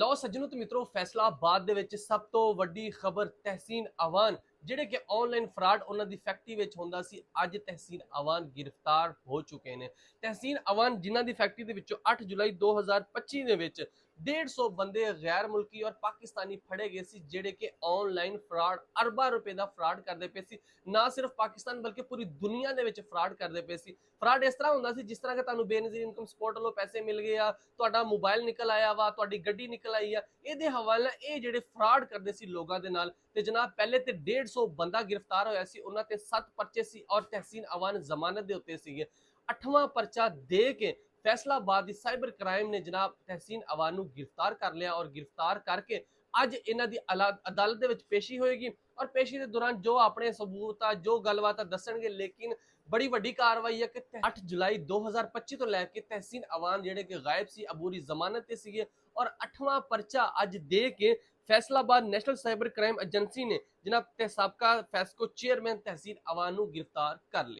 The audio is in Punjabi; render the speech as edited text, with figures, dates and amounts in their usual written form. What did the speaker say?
ਲਓ ਸੱਜਣੋ ਤੇ ਮਿੱਤਰੋ, ਫੈਸਲਾਬਾਦ ਦੇ ਵਿੱਚ ਸਭ ਤੋਂ ਵੱਡੀ ਖਬਰ ਤਹਿਸੀਨ ਅਵਾਨ ਜਿਹੜੇ ਕਿ ਆਨਲਾਈਨ ਫਰਾਡ ਉਹਨਾਂ ਦੀ ਫੈਕਟਰੀ ਵਿੱਚ ਹੁੰਦਾ ਸੀ। ਅੱਜ ਤਹਿਸੀਨ ਅਵਾਨ ਗ੍ਰਿਫਤਾਰ ਹੋ ਚੁੱਕੇ ਨੇ। ਤਹਿਸੀਨ ਅਵਾਨ ਜਿਨ੍ਹਾਂ ਦੀ ਫੈਕਟਰੀ ਦੇ ਵਿੱਚੋਂ 8 ਜੁਲਾਈ 2025 ਦੇ ਵਿੱਚ 150 ਬੰਦੇ ਗੈਰ ਮੁਲਕੀ ਔਰ ਪਾਕਿਸਤਾਨੀ ਫੜੇ ਗਏ ਸੀ, ਜਿਹੜੇ ਕਿ ਆਨਲਾਈਨ ਫਰਾਡ ਅਰਬਾਂ ਰੁਪਏ ਦਾ ਫਰਾਡ ਕਰਦੇ ਪਏ ਸੀ। ਨਾ ਸਿਰਫ ਪਾਕਿਸਤਾਨ ਬਲਕਿ ਪੂਰੀ ਦੁਨੀਆ ਦੇ ਵਿੱਚ ਫਰਾਡ ਕਰਦੇ ਪਏ ਸੀ। ਫਰਾਡ ਇਸ ਤਰ੍ਹਾਂ ਹੁੰਦਾ ਸੀ ਜਿਸ ਤਰ੍ਹਾਂ ਕਿ ਤੁਹਾਨੂੰ ਬੇਨਜ਼ੀਰ ਇਨਕਮ ਸਪੋਰਟ ਵੱਲੋਂ ਪੈਸੇ ਮਿਲ ਗਏ ਆ, ਤੁਹਾਡਾ ਮੋਬਾਈਲ ਨਿਕਲ ਆਇਆ ਵਾ, ਤੁਹਾਡੀ ਗੱਡੀ ਨਿਕਲ ਆਈ ਆ। ਇਹਦੇ ਹਵਾਲੇ ਇਹ ਜਿਹੜੇ ਫਰਾਡ ਕਰਦੇ ਸੀ ਲੋਕਾਂ ਦੇ ਨਾਲ। ਤੇ ਜਨਾਬ ਪਹਿਲੇ ਤੇ 150 ਬੰਦਾ ਗ੍ਰਿਫਤਾਰ ਹੋਇਆ ਸੀ, ਉਹਨਾਂ ਤੇ 7 ਪਰਚੇ ਸੀ ਔਰ ਤਹਿਸੀਨ ਅਵਾਨ ਜ਼ਮਾਨਤ ਦੇ ਉੱਤੇ ਸੀਗੇ। 8ਵਾਂ ਪਰਚਾ ਦੇ ਕੇ फैसलाबाद की साइबर क्राइम ने जनाब तहसीन अवान को गिरफ्तार कर लिया और गिरफ्तार करके अज इन्हां दी अदालत दे विच पेशी होएगी और पेशी के दौरान जो अपने सबूत जो गलबात दसणगे। लेकिन बड़ी वड्डी कार्रवाई है कि 8 जुलाई 2025 तो लैके तहसीन अवान जिहड़े कि गायब सी अबूरी जमानत ते सीगे और 8वां परचा अज दे के Faisalabad national cyber crime agency ने जनाब साबका फैसको चेयरमैन तहसीन अवान को गिरफ्तार कर लिया।